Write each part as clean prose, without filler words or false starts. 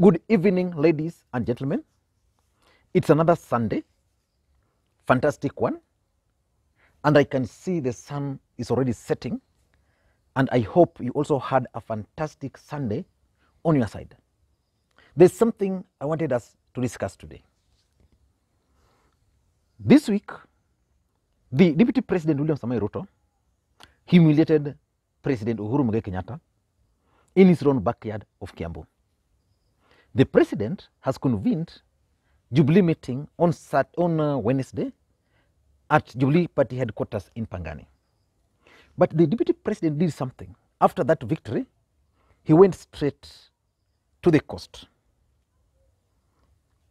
Good evening, ladies and gentlemen. It's another Sunday, fantastic one, and I can see the sun is already setting, and I hope you also had a fantastic Sunday on your side. There's something I wanted us to discuss today. This week, the Deputy President William Samoei Ruto humiliated President Uhuru Kenyatta in his own backyard of Kiambaa. The president has convened Jubilee meeting on Wednesday at Jubilee Party headquarters in Pangani. But the deputy president did something. After that victory, he went straight to the coast.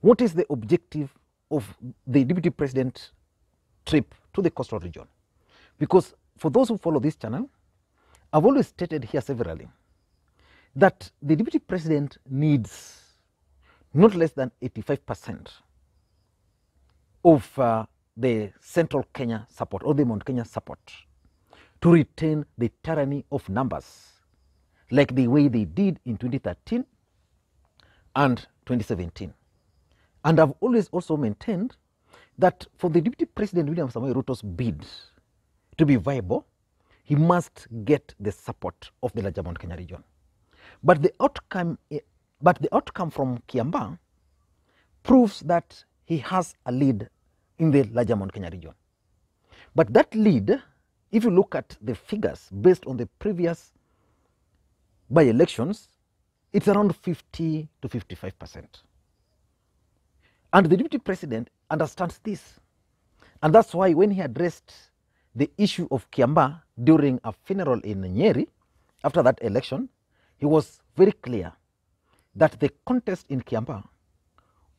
What is the objective of the deputy president trip to the coastal region? Because for those who follow this channel, I've always stated here severally that the deputy president needs not less than 85% of the central Kenya support or the Mount Kenya support to retain the tyranny of numbers like the way they did in 2013 and 2017. And I've always also maintained that for the Deputy President William Samoei Ruto's bid to be viable, he must get the support of the larger Mount Kenya region. But the outcome from Kiambaa proves that he has a lead in the larger Mount Kenya region. But that lead, if you look at the figures based on the previous by-elections, it's around 50 to 55%. And the deputy president understands this. And that's why when he addressed the issue of Kiambaa during a funeral in Nyeri, after that election, he was very clear that the contest in Kiambaa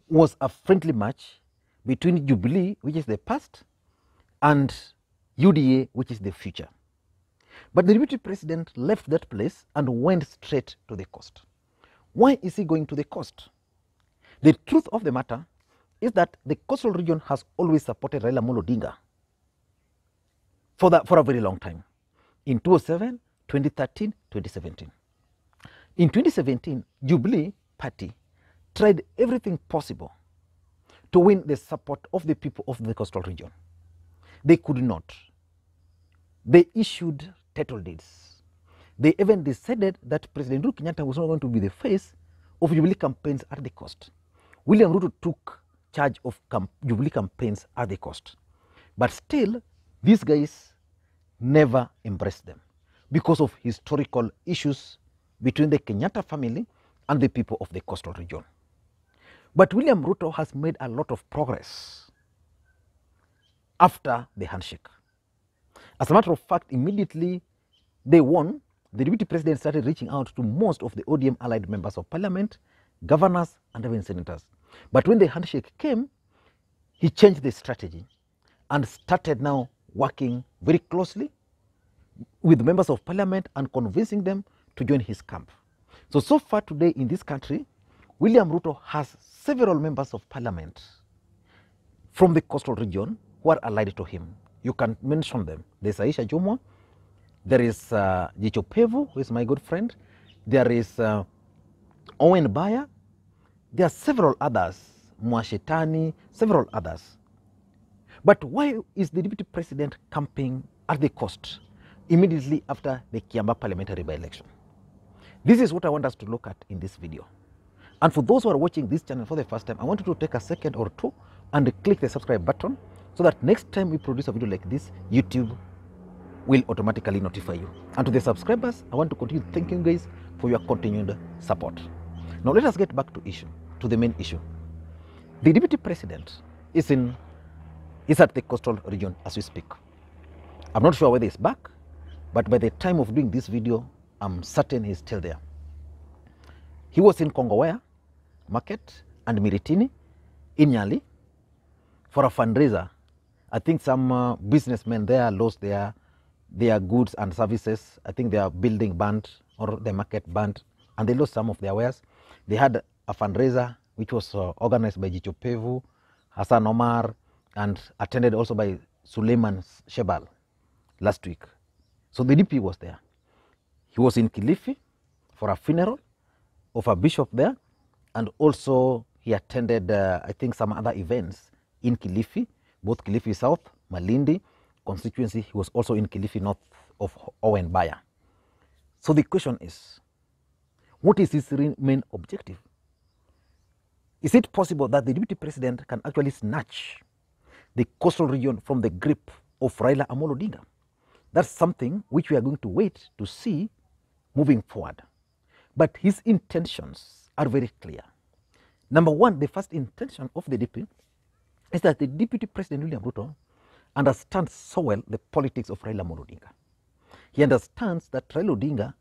was a friendly match between Jubilee, which is the past, and UDA, which is the future. But the deputy president left that place and went straight to the coast. Why is he going to the coast? The truth of the matter is that the coastal region has always supported Raila Odinga for a very long time. In 2007, 2013, 2017. In 2017, Jubilee Party tried everything possible to win the support of the people of the coastal region. They could not. They issued title deeds. They even decided that President Uhuru Kenyatta was not going to be the face of Jubilee campaigns at the coast. William Ruto took charge of Jubilee campaigns at the coast. But still, these guys never embraced them because of historical issues between the Kenyatta family and the people of the coastal region. But William Ruto has made a lot of progress after the handshake. As a matter of fact, immediately they won, the deputy president started reaching out to most of the ODM allied members of parliament, governors, and even senators. But when the handshake came, he changed the strategy and started now working very closely with members of parliament and convincing them to join his camp. So far today in this country, William Ruto has several members of parliament from the coastal region who are allied to him. You can mention them. There's Aisha Jumwa, there is Jicho Pevu, who is my good friend, there is Owen Baya, there are several others, Mwashetani, several others. But why is the deputy president camping at the coast immediately after the Kiambaa parliamentary by-election? This is what I want us to look at in this video. And for those who are watching this channel for the first time, I want you to take a second or two and click the subscribe button so that next time we produce a video like this, YouTube will automatically notify you. And to the subscribers, I want to continue thanking you guys for your continued support. Now let us get back to the main issue. The deputy president is at the coastal region as we speak. I'm not sure whether he's back, but by the time of doing this video, I'm certain he's still there. He was in Kongowea Market and Miritini in Nyali for a fundraiser. I think some businessmen there lost their goods and services. I think their building burned or the market burned, and they lost some of their wares. They had a fundraiser which was organized by Jicho Pevu, Hassan Omar, and attended also by Suleiman Shebal last week. So the DP was there. He was in Kilifi for a funeral of a bishop there, and also he attended, I think, some other events in Kilifi, both Kilifi South, Malindi constituency. He was also in Kilifi North of Owen Baya. So the question is, what is his main objective? Is it possible that the deputy president can actually snatch the coastal region from the grip of Raila Amolo Odinga? That's something which we are going to wait to see moving forward. But his intentions are very clear. Number one, the first intention of the DP is that the Deputy President William Ruto understands so well the politics of Raila Amolo Odinga. He understands that Raila Odinga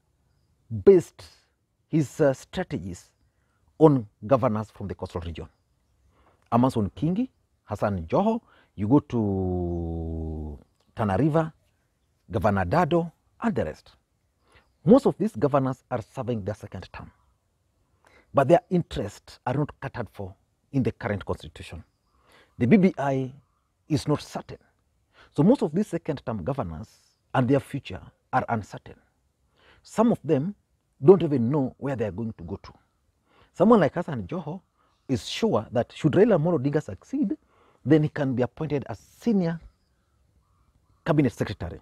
based his strategies on governors from the coastal region. Amason Kingi, Hassan Joho, you go to Tana River, Governor Dado, and the rest. Most of these governors are serving their second term, but their interests are not catered for in the current constitution. The BBI is not certain. So most of these second term governors and their future are uncertain. Some of them don't even know where they are going to go to. Someone like Hassan Joho is sure that should Raila Amolo Odinga succeed, then he can be appointed as senior cabinet secretary.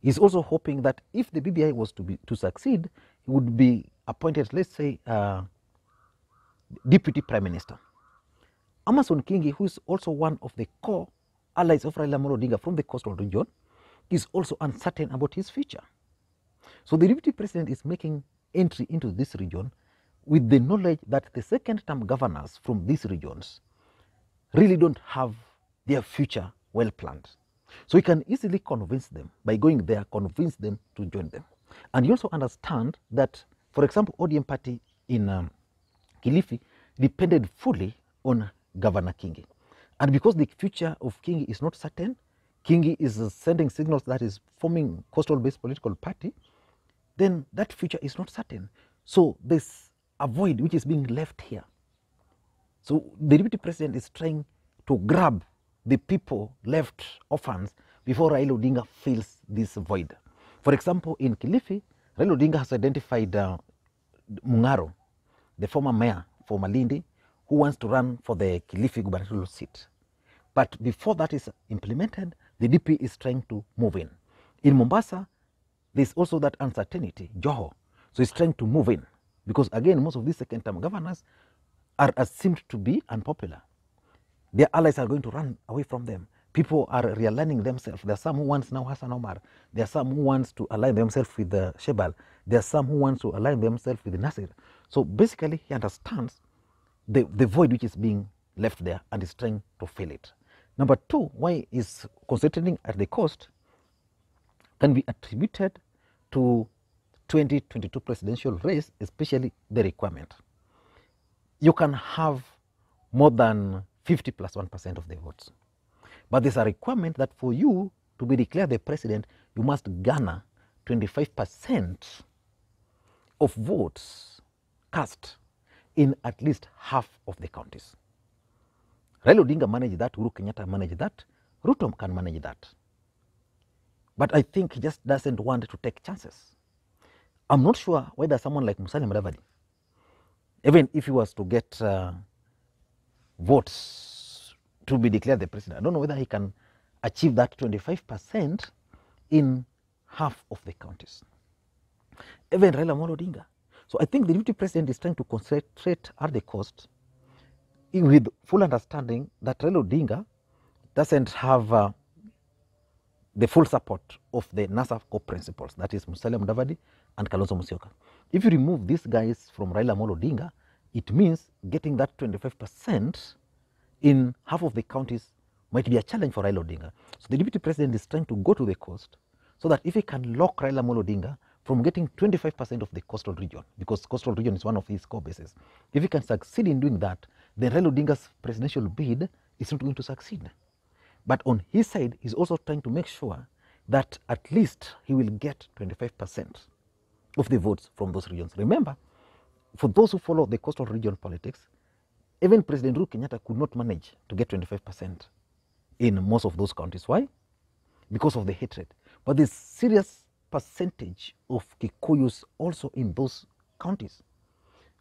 He's also hoping that if the BBI was to succeed, he would be appointed, let's say, deputy prime minister. Amason Kingi, who is also one of the core allies of Raila Amolo Odinga from the coastal region, is also uncertain about his future. So the deputy president is making entry into this region with the knowledge that the second term governors from these regions really don't have their future well planned. So he can easily convince them, by going there, convince them to join them. And you also understand that, for example, ODM party in Kilifi depended fully on Governor Kingi. And because the future of Kingi is not certain, Kingi is sending signals that is forming coastal-based political party, then that future is not certain. So there's a void which is being left here. So the deputy president is trying to grab the people left orphans before Raila Odinga fills this void. For example, in Kilifi, Raila Odinga has identified Mungaro, the former mayor for Malindi, who wants to run for the Kilifi gubernatorial seat. But before that is implemented, the DP is trying to move in. In Mombasa, there's also that uncertainty, Joho. So he's trying to move in because, again, most of these second-term governors are assumed to be unpopular. Their allies are going to run away from them. People are realigning themselves. There are some who want now Hassan Omar. There are some who want to align themselves with Shebal. There are some who want to align themselves with Nasir. So basically, he understands the void which is being left there and is trying to fill it. Number two, why is concentrating at the coast can be attributed to 2022 presidential race, especially the requirement. You can have more than 50 plus 1% of the votes. But there's a requirement that for you to be declared the president, you must garner 25% of votes cast in at least half of the counties. Raila Odinga managed that, Uhuru Kenyatta managed that, Ruto can manage that. But I think he just doesn't want to take chances. I'm not sure whether someone like Musalia Mudavadi, even if he was to get votes to be declared the president, I don't know whether he can achieve that 25% in half of the counties. Even Raila Amolo Odinga. So I think the deputy president is trying to concentrate at the coast with full understanding that Raila Odinga doesn't have the full support of the NASA core principles, that is Musalia Mudavadi and Kalonzo Musyoka. If you remove these guys from Raila Amolo Odinga, it means getting that 25% in half of the counties might be a challenge for Raila Odinga. So the deputy president is trying to go to the coast so that if he can lock Raila Amolo Odinga from getting 25% of the coastal region, because coastal region is one of his core bases, if he can succeed in doing that, then Raila Odinga's presidential bid is not going to succeed. But on his side, he's also trying to make sure that at least he will get 25% of the votes from those regions. Remember, for those who follow the coastal region politics, even President Uhuru Kenyatta could not manage to get 25% in most of those counties. Why? Because of the hatred. But there's serious percentage of Kikuyus also in those counties.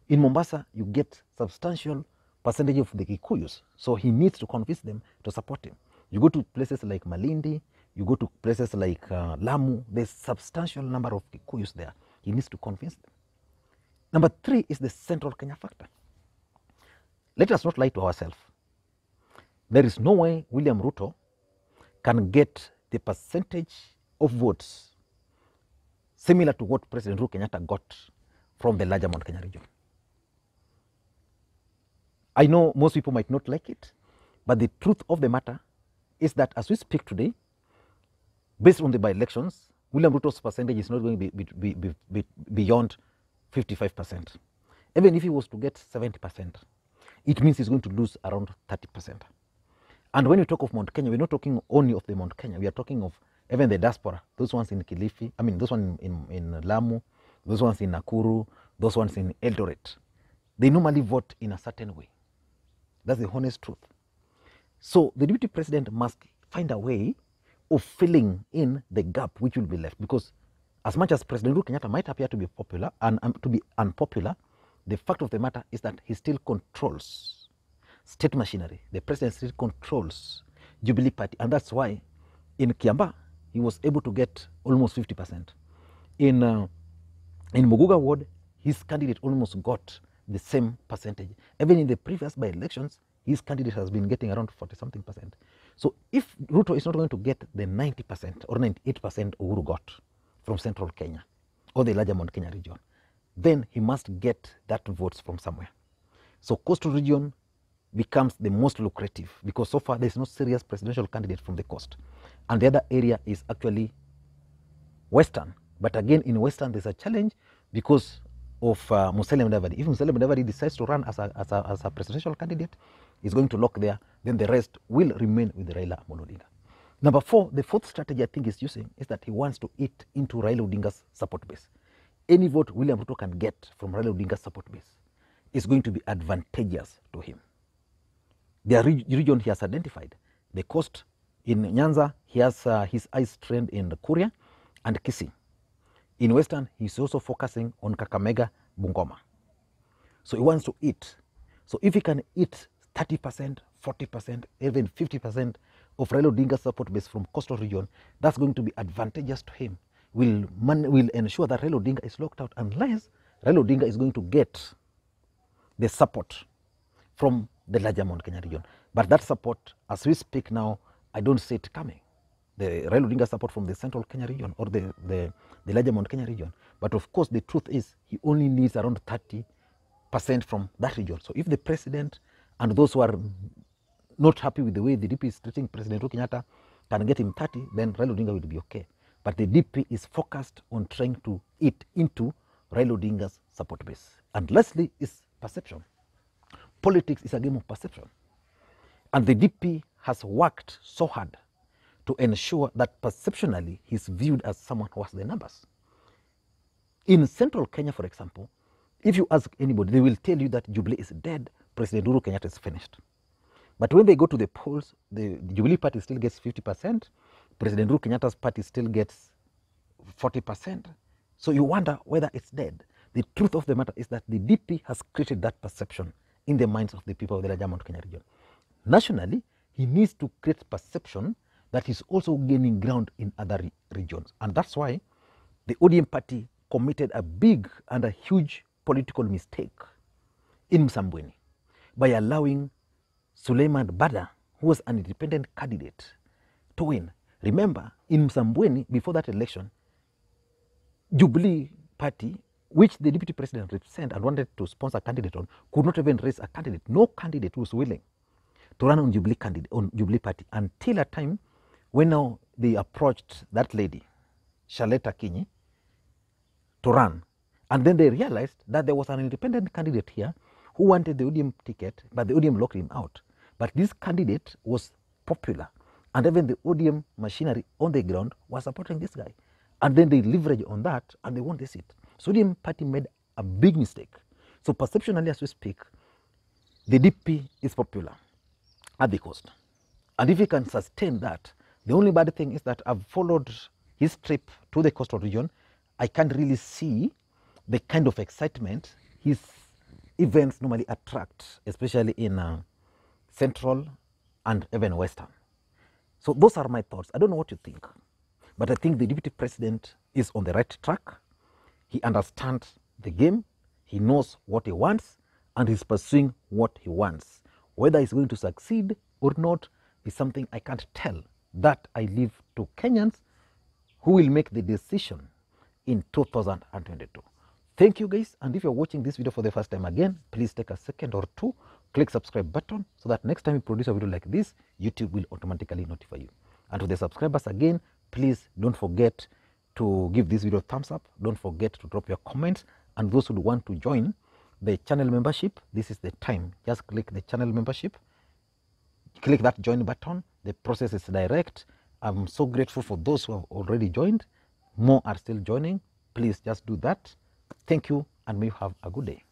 In Mombasa, you get substantial percentage of the Kikuyus. So he needs to convince them to support him. You go to places like Malindi, you go to places like Lamu, there's substantial number of Kikuyus there. He needs to convince them. Number 3 is the central Kenya factor. Let us not lie to ourselves. There is no way William Ruto can get the percentage of votes similar to what President Uhuru Kenyatta got from the larger Mount Kenya region. I know most people might not like it, but the truth of the matter is that as we speak today, based on the by-elections, William Ruto's percentage is not going to be beyond 55%. Even if he was to get 70%, it means he's going to lose around 30%. And when we talk of Mount Kenya, we're not talking only of the Mount Kenya, we are talking of even the diaspora, those ones in Kilifi, I mean those ones in Lamu, those ones in Nakuru, those ones in Eldoret. They normally vote in a certain way. That's the honest truth. So the deputy president must find a way of filling in the gap which will be left, because as much as President Uhuru Kenyatta might appear to be popular and to be unpopular, the fact of the matter is that he still controls state machinery. The president still controls Jubilee Party, and that's why in Kiambaa he was able to get almost 50%. In Muguga ward, his candidate almost got the same percentage. Even in the previous by-elections, his candidate has been getting around 40-something%. So if Ruto is not going to get the 90% or 98% Uhuru got from central Kenya or the larger Mount Kenya region, then he must get that votes from somewhere. So coastal region becomes the most lucrative, because so far there's no serious presidential candidate from the coast. And the other area is actually western. But again, in western, there's a challenge because of Musalia Mudavadi. If Musalia Mudavadi decides to run as a presidential candidate, he's going to lock there, then the rest will remain with Raila Odinga. Number 4, the fourth strategy I think he's using is that he wants to eat into Raila Odinga's support base. Any vote William Ruto can get from Raila Odinga's support base is going to be advantageous to him. The region he has identified, the coast in Nyanza, he has his eyes trained in Kuria and Kisii. In western, he's also focusing on Kakamega, Bungoma. So he wants to eat. So if he can eat 30%, 40%, even 50% of Raila Odinga's support base from coastal region, that's going to be advantageous to him. Will ensure that Raila Odinga is locked out, unless Raila Odinga is going to get the support from the larger Mount Kenya region. But that support, as we speak now, I don't see it coming. The Raila Odinga support from the central Kenya region or the larger Mount Kenya region. But of course, the truth is he only needs around 30% from that region. So if the president and those who are not happy with the way the DP is treating President Uhuru Kenyatta can get him 30, then Raila Odinga will be okay. But the DP is focused on trying to eat into Raila Odinga's support base. And lastly is perception. Politics is a game of perception. And the DP has worked so hard to ensure that perceptionally he's viewed as someone who has the numbers. In central Kenya, for example, if you ask anybody, they will tell you that Jubilee is dead, President Uhuru Kenyatta is finished. But when they go to the polls, the Jubilee party still gets 50%, President Uhuru Kenyatta's party still gets 40%. So you wonder whether it's dead. The truth of the matter is that the DP has created that perception in the minds of the people of the larger Mount Kenya region. Nationally, he needs to create perception that is also gaining ground in other regions. And that's why the ODM party committed a big and a huge political mistake in Msambweni by allowing Suleiman Bada, who was an independent candidate, to win. Remember, in Msambweni, before that election, Jubilee Party, which the deputy president represented and wanted to sponsor a candidate on, could not even raise a candidate. No candidate was willing to run on Jubilee Party until a time when now they approached that lady, Shaleta Kinyi, to run. And then they realized that there was an independent candidate here who wanted the ODM ticket, but the ODM locked him out. But this candidate was popular, and even the ODM machinery on the ground was supporting this guy. And then they leveraged on that and they won the seat. So the ODM party made a big mistake. So perceptionally, as we speak, the DP is popular at the coast. And if he can sustain that, the only bad thing is that I've followed his trip to the coastal region. I can't really see the kind of excitement he's events normally attract, especially in Central and even Western. So those are my thoughts. I don't know what you think, but I think the Deputy President is on the right track. He understands the game, he knows what he wants, and he's pursuing what he wants. Whether he's going to succeed or not is something I can't tell. That I leave to Kenyans who will make the decision in 2022. Thank you guys, and if you're watching this video for the first time again, please take a second or two, click subscribe button so that next time you produce a video like this, YouTube will automatically notify you. And to the subscribers again, please don't forget to give this video a thumbs up, don't forget to drop your comments, and those who want to join the channel membership, this is the time. Just click the channel membership, click that join button. The process is direct. I'm so grateful for those who have already joined. More are still joining. Please just do that. Thank you, and may you have a good day.